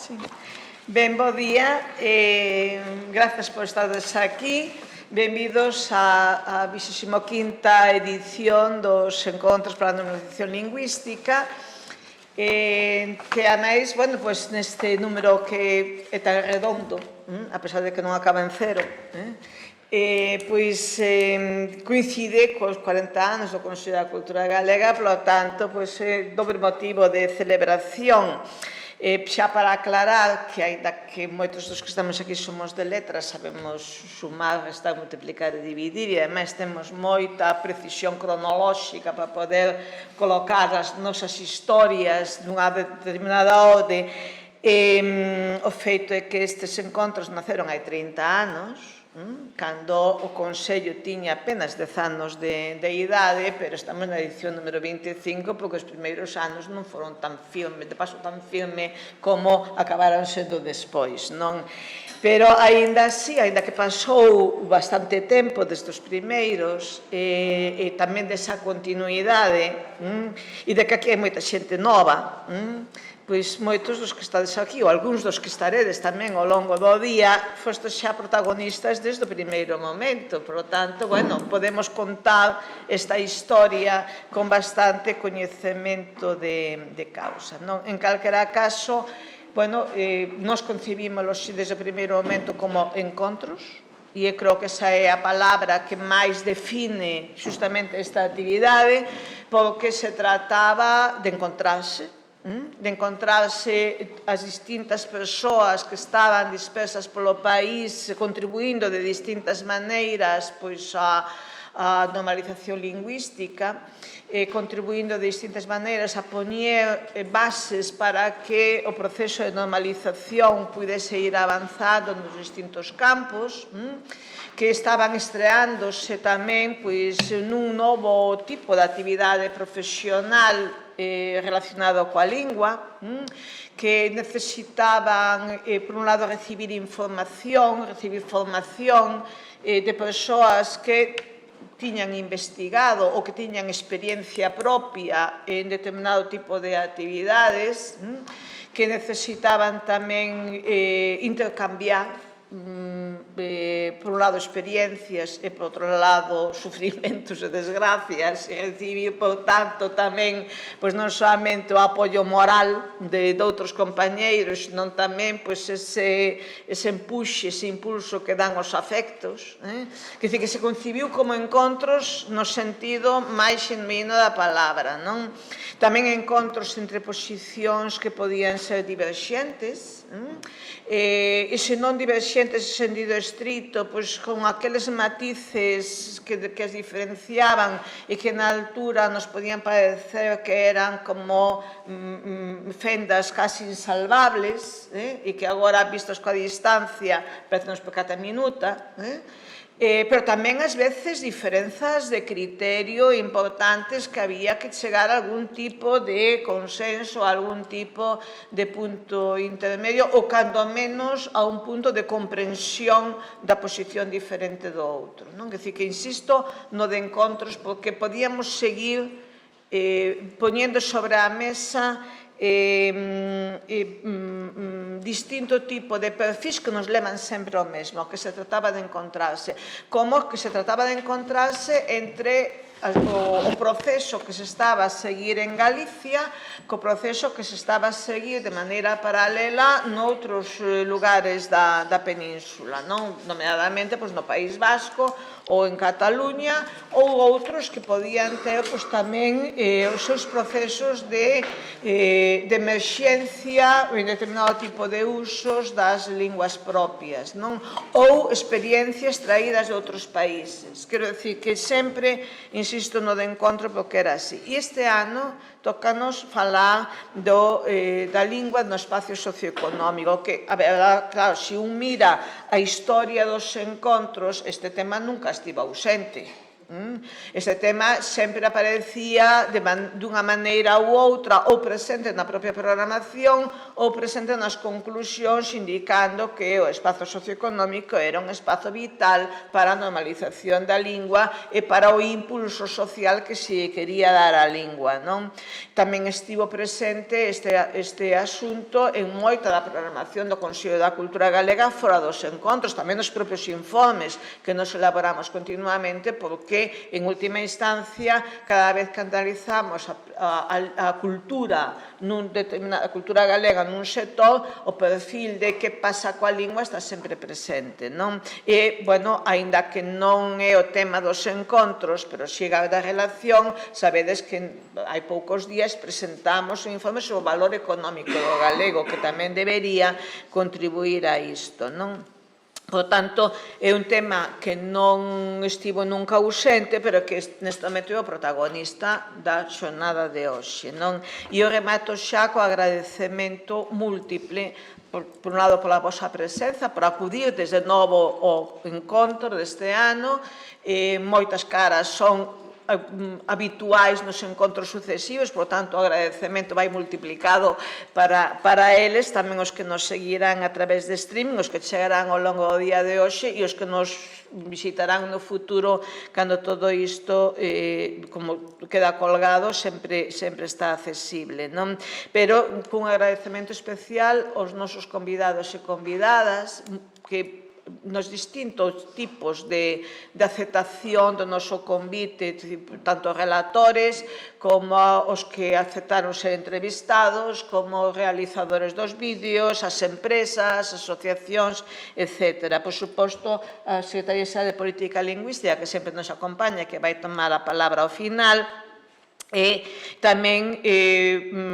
Sí. Ben, bo día, grazas por estades aquí. Benvidos á 25ª edición dos Encontros para a Normalización Lingüística, que ademais, bueno, pois neste número que é tan redondo, a pesar de que non acaba en cero, pois coincide cos 40 anos do Consello da Cultura Galega, polo tanto, pois é dobre motivo de celebración. Xa para aclarar que, aínda que moitos dos que estamos aquí somos de letras, sabemos sumar, restar, multiplicar e dividir, e ademais temos moita precisión cronolóxica para poder colocar as nosas historias nunha determinada orde. O feito é que estes encontros naceron hai 30 anos, cando o Consello tiña apenas 10 anos de idade, pero estamos na edición número 25, porque os primeiros anos non foron tan firme, de paso tan firme como acabaron sendo despois, non? Pero, aínda así, aínda que pasou bastante tempo destes primeiros, e tamén desa continuidade, e de que aquí hai moita xente nova, pois moitos dos que estades aquí, ou algúns dos que estaredes tamén ao longo do día, fostes xa protagonistas desde o primeiro momento. Por lo tanto, bueno, podemos contar esta historia con bastante coñecemento de causa, non? En calquera caso, bueno, nós concibímoslos desde o primeiro momento como encontros, e eu creo que esa é a palabra que máis define justamente esta actividade, porque se trataba de encontrarse as distintas persoas que estaban dispersas polo país, contribuindo de distintas maneiras pois a normalización lingüística, contribuindo de distintas maneiras a poñer bases para que o proceso de normalización pudese ir avanzando nos distintos campos, que estaban estreándose tamén pois nun novo tipo de actividade profesional relacionado coa lingua, que necesitaban, por un lado, recibir formación de persoas que tiñan investigado ou que tiñan experiencia propia en determinado tipo de actividades, que necesitaban tamén intercambiar, por un lado, experiencias e, por outro lado, sufrimentos e desgracias, e recibir, por tanto, tamén, pois non solamente o apoio moral de outros compañeiros, senón tamén, pois, ese empuxe, ese impulso que dan os afectos, que se concibiu como encontros no sentido máis xenuíno da palabra, non? Tamén encontros entre posicións que podían ser diverxentes, e se non diverxentes en sentido estrito, pois con aqueles matices que as diferenciaban e que na altura nos podían parecer que eran como fendas casi insalvables, e que agora, vistos coa distancia, parecenos pecata minuta, pero tamén, ás veces, diferenzas de criterio importantes que había que chegar a algún tipo de consenso, a algún tipo de punto intermedio, ou, cando menos, a un punto de comprensión da posición diferente do outro. Quer dicir que insisto no de encontros, porque podíamos seguir poñendo sobre a mesa distinto tipo de perfis que nos levan sempre ao mesmo, que se trataba de encontrarse, como que se trataba de encontrarse entre o proceso que se estaba a seguir en Galicia co proceso que se estaba a seguir de maneira paralela noutros lugares da península, nomeadamente no País Vasco ou en Cataluña, ou outros que podían ter tamén os seus procesos de emerxencia en determinado tipo de usos das linguas propias, ou experiencias traídas de outros países. Quero dicir que sempre insisto no de encontro porque era así. E este ano tócanos falar da lingua no espacio socioeconómico, que, a ver, claro, se un mira a historia dos encontros, este tema nunca estivo ausente. Este tema sempre aparecía dunha maneira ou outra, ou presente na propia programación, ou presente nas conclusións, indicando que o espazo socioeconómico era un espazo vital para a normalización da lingua e para o impulso social que se quería dar á lingua. Tamén estivo presente este asunto en moita da programación do Consello da Cultura Galega fora dos encontros, tamén nos propios informes que nos elaboramos continuamente, porque en última instancia, cada vez que analizamos a cultura a cultura galega nun sector, o perfil de que pasa coa lingua está sempre presente, E, bueno, aínda que non é o tema dos encontros, pero chega da relación, sabedes que hai poucos días presentamos un informe sobre o valor económico do galego, que tamén debería contribuir a isto, Por tanto, é un tema que non estivo nunca ausente, pero que neste momento é o protagonista da xornada de hoxe. E o remato xa co agradecemento múltiple, por un lado, pola vosa presenza, por acudir desde novo ao encontro deste ano. Moitas caras son habituais nos encontros sucesivos, por tanto, o agradecemento vai multiplicado para eles, tamén os que nos seguirán a través de streaming, os que chegarán ao longo do día de hoxe e os que nos visitarán no futuro cando todo isto, como queda colgado, sempre está accesible. Pero cun agradecemento especial aos nosos convidados e convidadas que nos distintos tipos de aceptación do noso convite, tanto relatores como os que aceptaron ser entrevistados, como realizadores dos vídeos, as empresas, asociacións, etc. Por suposto, a Secretaría de Política Lingüística, que sempre nos acompaña, que vai tomar a palabra ao final, e tamén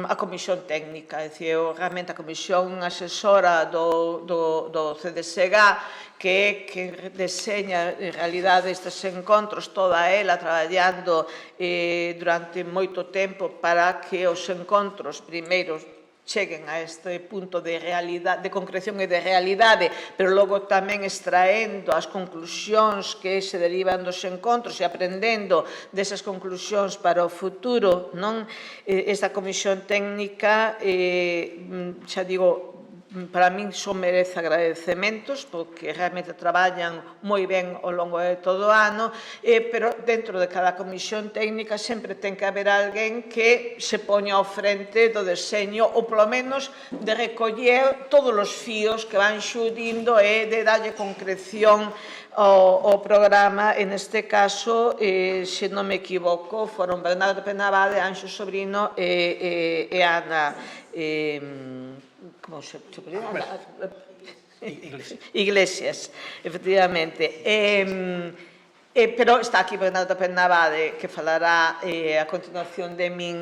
a Comisión Técnica, é dicir, realmente a Comisión Asesora do CDSG, que deseña, en realidade, estes encontros, toda ela traballando durante moito tempo para que os encontros primeiros cheguen a este punto de concreción e de realidade, pero logo tamén extraendo as conclusións que se derivan dos encontros e aprendendo desas conclusións para o futuro. Esta comisión técnica, xa digo, para min só merece agradecementos, porque realmente traballan moi ben ao longo de todo o ano, pero dentro de cada comisión técnica sempre ten que haber alguén que se poña ao frente do deseño, ou polo menos de recoller todos os fíos que van xurdindo e de darlle concreción ao programa. En este caso, se non me equivoco, foron Bernardo Penabade, Anxo Sobrino e Ana Iglesias, efectivamente. Pero está aquí Bernardo Penabade, que falará a continuación de min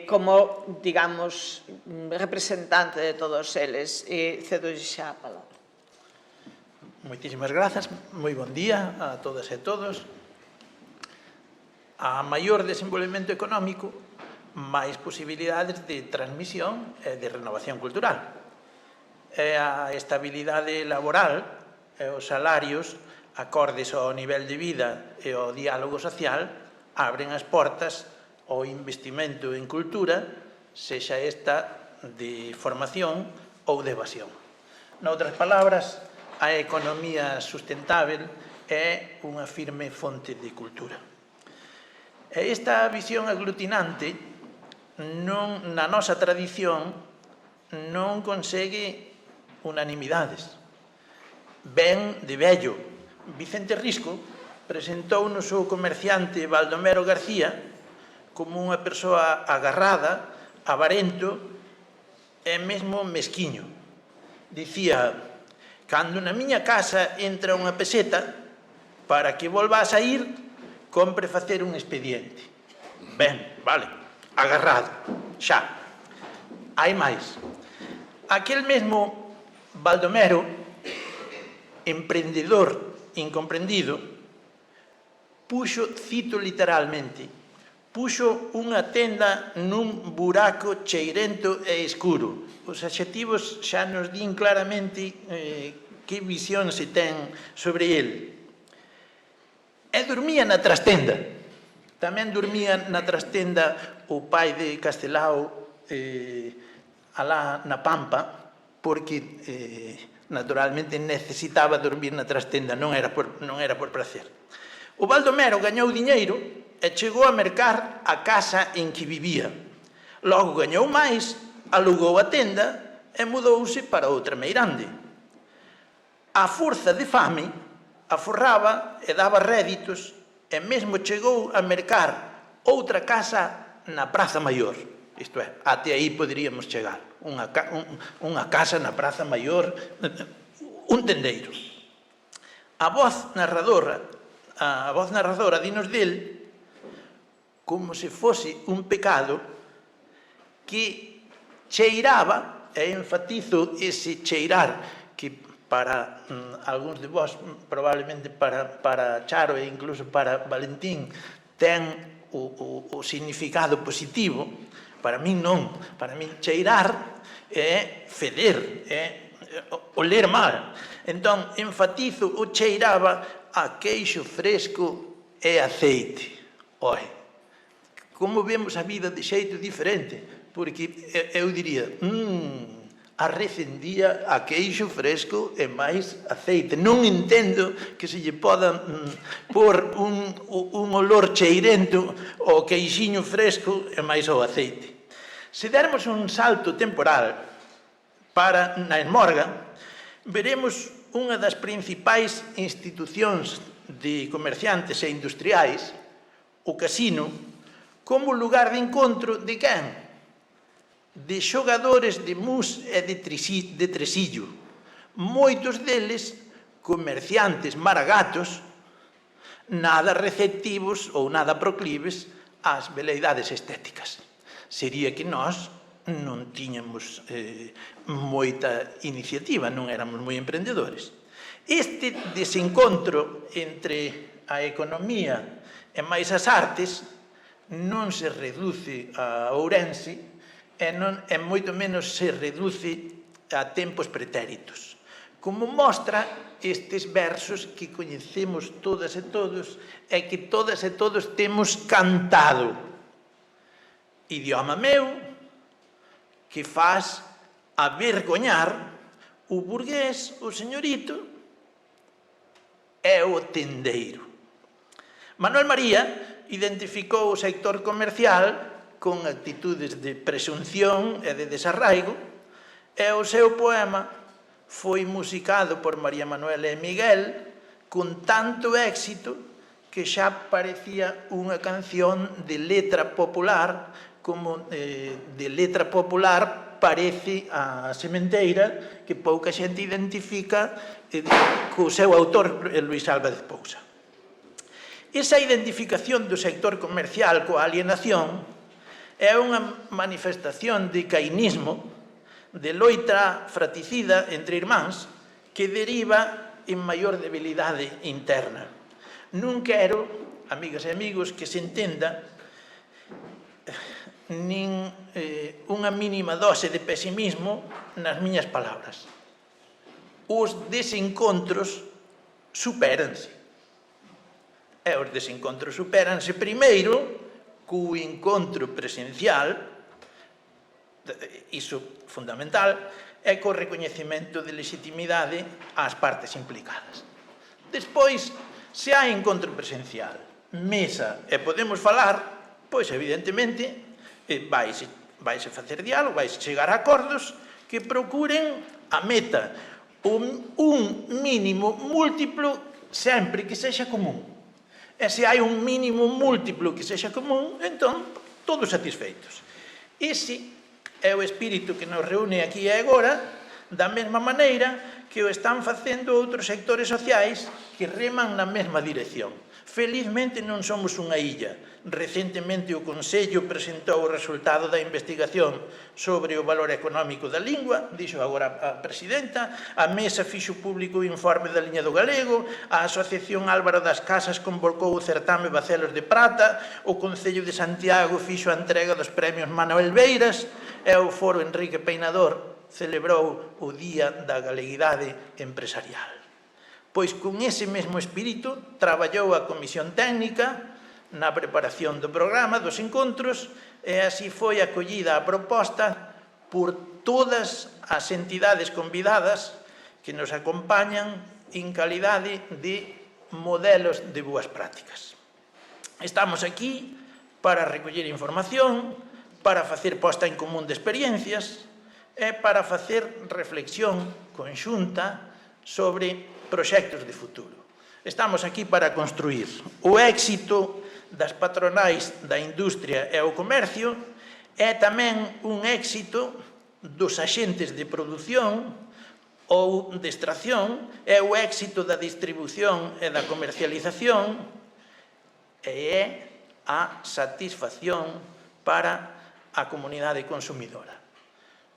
como, digamos, representante de todos eles. Cedo xa a palabra. Moitísimas grazas, moi bon día a todas e todos. A maior desenvolvemento económico, máis posibilidades de transmisión e de renovación cultural. E a estabilidade laboral e os salarios acordes ao nivel de vida e ao diálogo social abren as portas ao investimento en cultura, sexa esta de formación ou de evasión. Noutras palabras, a economía sustentável é unha firme fonte de cultura. E esta visión aglutinante na nosa tradición non consegue unanimidades. Ben de vello, Vicente Risco presentou-nos o comerciante Baldomero García como unha persoa agarrada, avarento e mesmo mesquiño. Dicía: cando na miña casa entra unha peseta, para que volva a sair, compre facer un expediente. Ben, vale, agarrado, xa. Hai máis. Aquel mesmo Baldomero, emprendedor incomprendido, puxo, cito literalmente, puxo unha tenda nun buraco cheirento e escuro. Os adxetivos xa nos din claramente que visión se ten sobre el. E dormía na trastenda. Tamén dormía na trastenda o pai de Castelao alá na Pampa, porque naturalmente necesitaba dormir na trastenda, non era por placer. O Baldomero gañou diñeiro e chegou a mercar a casa en que vivía. Logo gañou máis, alugou a tenda e mudouse para outra meirande. A forza de fame, aforraba e daba réditos e mesmo chegou a mercar outra casa na Praza Maior. Isto é, até aí poderíamos chegar. Unha casa na Praza Maior, un tendeiro. A voz narradora dinos del como se fose un pecado que cheiraba, e enfatizo ese cheirar que para algúns de vós, probablemente para Charo e incluso para Valentín, ten o significado positivo. Para min non. Para min cheirar é feder, é oler mal. Entón, enfatizo o cheiraba a queixo fresco e aceite. Oi, como vemos a vida de xeito diferente, porque eu diría, arrecendía a queixo fresco e máis aceite. Non entendo que se lle poda pôr un olor cheirento ao queixiño fresco e máis ao aceite. Se dermos un salto temporal para na Esmorga, veremos unha das principais institucións de comerciantes e industriais, o casino, como lugar de encontro de quen? De xogadores de mus e de tresillo. Moitos deles comerciantes maragatos, nada receptivos ou nada proclives ás veleidades estéticas. Sería que nós non tiñamos moita iniciativa, non éramos moi emprendedores. Este desencontro entre a economía e máis as artes non se reduce a Ourense e moito menos se reduce a tempos pretéritos. Como mostra estes versos que coñecemos todas e todos e que todas e todos temos cantado. Idioma meu, que faz avergoñar o burgués, o señorito e o tendeiro. Manuel María identificou o sector comercial con actitudes de presunción e de desarraigo, e o seu poema foi musicado por María Manuela e Miguel con tanto éxito que xa parecía unha canción de letra popular, como de letra popular parece a Sementeira, que pouca xente identifica co seu autor, Luís Álvarez Pousa. Esa identificación do sector comercial coa alienación é unha manifestación de cainismo, de loita fratricida entre irmáns, que deriva en maior debilidade interna. Non quero, amigas e amigos, que se entenda nin unha mínima dose de pesimismo nas miñas palabras. Os desencontros supéranse. E os desencontros supéranse primeiro co encontro presencial, iso fundamental, e co recoñecemento de legitimidade ás partes implicadas. Despois, se hai encontro presencial, mesa e podemos falar, pois evidentemente vaise facer diálogo, vaise chegar a acordos que procuren a meta, un mínimo múltiplo sempre que sexa común. E se hai un mínimo múltiplo que sexa común, entón, todos satisfeitos. Ese é o espírito que nos reúne aquí e agora, da mesma maneira que o están facendo outros sectores sociais que reman na mesma dirección. Felizmente non somos unha illa. Recentemente o Consello presentou o resultado da investigación sobre o valor económico da lingua, dixo agora a presidenta, a Mesa fixo público o informe da liña do galego, a Asociación Álvaro das Casas convocou o certame Bacelos de Prata, o Concello de Santiago fixo a entrega dos premios Manuel Beiras e o Foro Enrique Peinador celebrou o Día da Galeguidade Empresarial. Pois con ese mesmo espírito traballou a Comisión Técnica na preparación do programa, dos encontros, e así foi acollida a proposta por todas as entidades convidadas que nos acompañan en calidade de modelos de boas prácticas. Estamos aquí para recoller información, para facer posta en común de experiencias e para facer reflexión conxunta sobre proxectos de futuro. Estamos aquí para construir o éxito das patronais da industria e o comercio é tamén un éxito dos axentes de produción ou de extracción, é o éxito da distribución e da comercialización e é a satisfacción para a comunidade consumidora.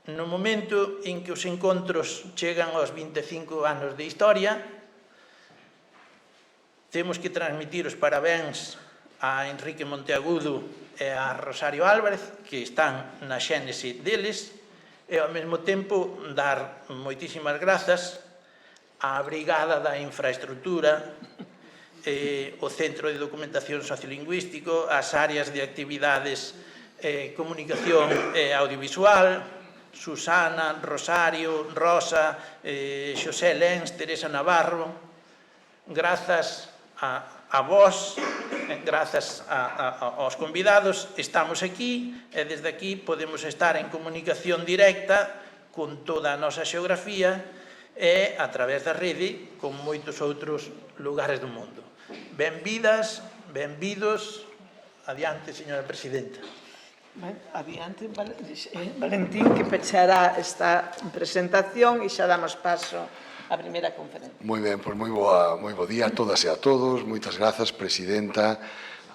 No momento en que os encontros chegan aos 25 anos de historia, temos que transmitir os parabéns a Enrique Monteagudo e a Rosario Álvarez, que están na xénese deles, e ao mesmo tempo dar moitísimas grazas á Brigada da Infraestructura, o Centro de Documentación Sociolingüístico, as áreas de actividades comunicación e audiovisual, Susana, Rosario, Rosa, Xosé Lens, Teresa Navarro. Grazas a vós, grazas aos convidados, estamos aquí e desde aquí podemos estar en comunicación directa con toda a nosa xeografía e a través da rede con moitos outros lugares do mundo. Benvidas, benvidos. Adiante, señora presidenta. Adiante, Valentín, que pechará esta presentación e xa damos paso a primeira conferencia. Moi ben, pois moi bo día a todas e a todos. Moitas grazas, presidenta,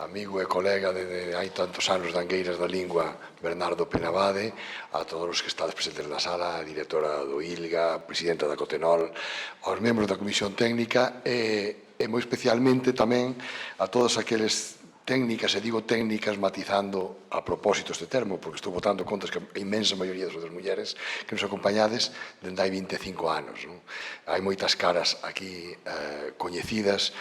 amigo e colega de hai tantos anos de Angueiras da Lingua, Bernardo Penabade, a todos os que estades presentes na sala, a directora do ILGA, a presidenta da Cotenol, aos membros da Comisión Técnica e moi especialmente tamén a todos aqueles técnicas, e digo técnicas matizando a propósito este termo, porque estou botando contas que a inmensa maioría das outras mulleres que nos acompañades dende hai 25 anos. Non? Hai moitas caras aquí coñecidas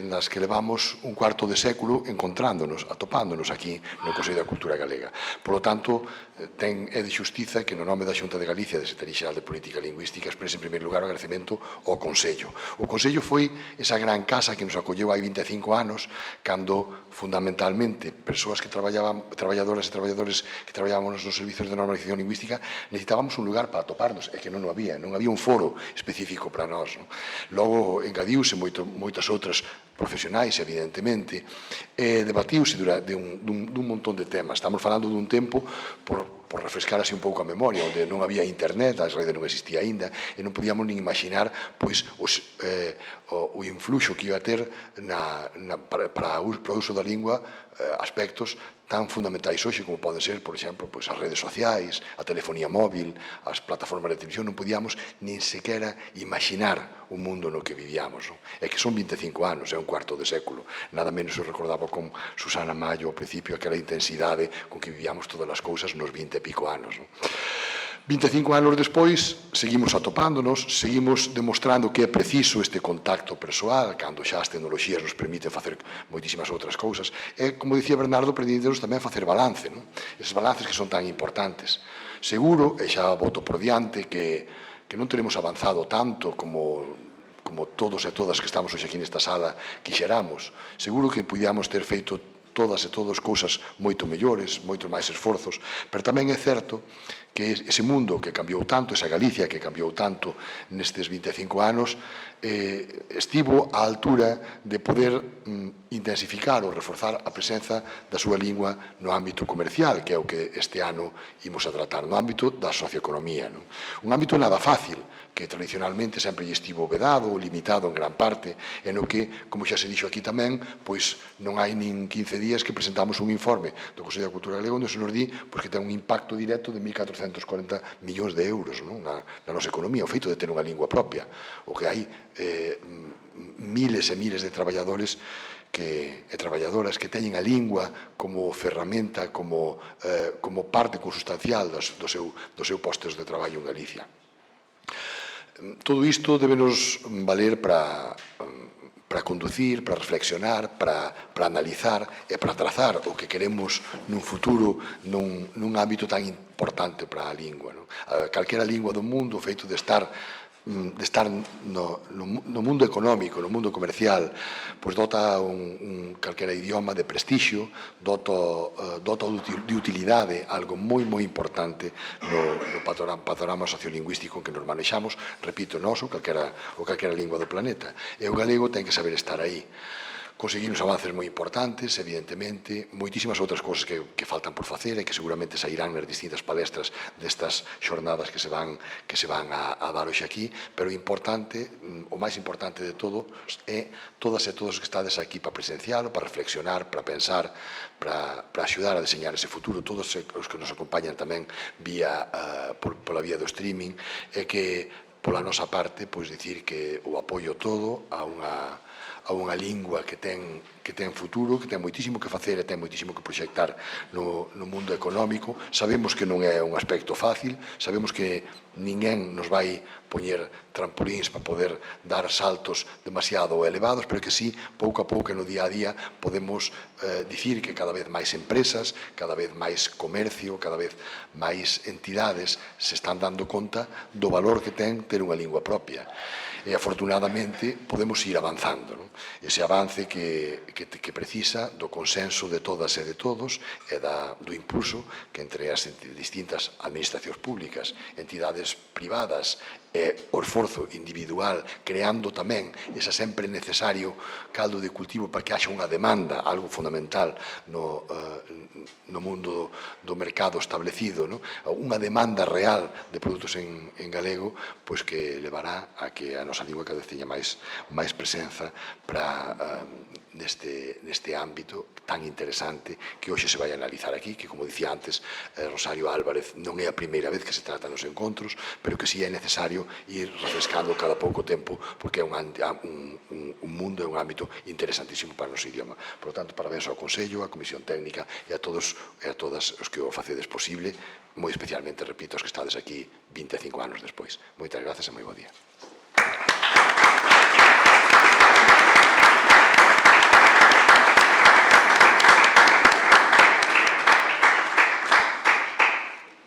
nas que levamos un cuarto de século encontrándonos, atopándonos aquí no Consello da Cultura Galega. Por lo tanto, é de xustiza que no nome da Xunta de Galicia, de Secretaría Xeral de Política Lingüística, exprese en primeiro lugar o agradecemento ao Consello. O Consello foi esa gran casa que nos acolleu hai 25 anos, cando fundamentalmente persoas que traballadoras e traballadores que traballábamos nos servizos de normalización lingüística necesitábamos un lugar para atoparnos, e que non había un foro específico para nós. Non? Logo engadiuse moitas outras profesionais, evidentemente, e debatiuse dun montón de temas. Estamos falando dun tempo por refrescar así un pouco a memoria, onde non había internet, as redes non existía aínda, e non podíamos nin imaginar pois o influxo que iba a ter para o uso da lingua aspectos tan fundamentais hoxe como poden ser, por exemplo, as redes sociais, a telefonía móvil, as plataformas de televisión. Non podíamos nin sequera imaginar o mundo no que vivíamos. É que son 25 anos, é un cuarto de século. Nada menos eu recordaba con Susana Mallo ao principio aquela intensidade con que vivíamos todas as cousas nos 20 e pico anos. 25 anos despois, seguimos atopándonos, seguimos demostrando que é preciso este contacto persoal, cando xa as tecnoloxías nos permiten facer moitísimas outras cousas. E, como dicía Bernardo, permítenos tamén facer balance, non? Eses balances que son tan importantes. Seguro, e xa voto por diante, que non teremos avanzado tanto como todos e todas que estamos hoxe aquí nesta sala quixeramos. Seguro que pudiamos ter feito todas e todos cousas moito mellores, moitos máis esforzos, pero tamén é certo que ese mundo que cambiou tanto, esa Galicia que cambiou tanto nestes 25 anos, estivo á altura de poder intensificar ou reforzar a presenza da súa lingua no ámbito comercial, que é o que este ano imos a tratar, no ámbito da socioeconomía. Non? Un ámbito nada fácil, que tradicionalmente sempre lle estivo vedado ou limitado en gran parte, e no que, como xa se dixo aquí tamén, pois non hai nin 15 días que presentamos un informe do Consello da Cultura Galega onde se nos di que ten un impacto directo de 1.440 millóns de euros na nosa economía, o feito de ter unha lingua propia, o que hai miles e miles de traballadores e traballadoras que teñen a lingua como ferramenta, como parte consustancial do seu postos de traballo en Galicia. Todo isto debe nos valer para conducir, para reflexionar, para analizar e para trazar o que queremos nun futuro nun ámbito tan importante para a lingua. Calquera lingua do mundo, o feito de estar no mundo económico, no mundo comercial, pois dota calquera idioma de prestixio, dota de utilidade, algo moi importante no panorama sociolingüístico en que nos manexamos, repito, nós ou calquera lingua do planeta. E o galego ten que saber estar aí. Conseguimos avances moi importantes, evidentemente, moitísimas outras cousas que faltan por facer e que seguramente sairán nas distintas palestras destas xornadas que se van a dar hoxe aquí, pero o máis importante de todo é todas e todos que estades aquí para presenciar, para reflexionar, para pensar, para axudar a deseñar ese futuro, todos os que nos acompañan tamén pola vía do streaming, e que, pola nosa parte, pois dicir que o apoio todo a unha lingua que ten futuro, que ten moitísimo que facer e ten moitísimo que proxectar no mundo económico. Sabemos que non é un aspecto fácil, sabemos que ninguén nos vai poñer trampolíns para poder dar saltos demasiado elevados, pero que sí, pouco a pouco no día a día podemos dicir que cada vez máis empresas, cada vez máis comercio, cada vez máis entidades se están dando conta do valor que ten ter unha lingua propia. E, afortunadamente, podemos ir avanzando. Ese avance que precisa do consenso de todas e de todos e do impulso que entre as distintas administracións públicas, entidades privadas e o esforzo individual, creando tamén ese sempre necesario caldo de cultivo para que haxa unha demanda, algo fundamental no mundo do mercado establecido, unha demanda real de produtos en galego, pois que levará a que a nosa lingua cada vez teña máis presenza neste ámbito tan interesante que hoxe se vai analizar aquí, que, como dicía antes Rosario Álvarez, non é a primeira vez que se trata nos encontros, pero que si é necesario ir refrescando cada pouco tempo, porque é un mundo, é un ámbito interesantísimo para o noso idioma. Por lo tanto, parabéns ao Consello, á Comisión Técnica e a todos e a todas os que o facedes posible, moi especialmente, repito, os que estades aquí 25 anos despois. Moitas grazas e moi bo día.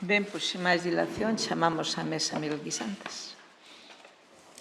Ben, pois, sin máis dilación, chamamos á mesa Miguel Guisantes.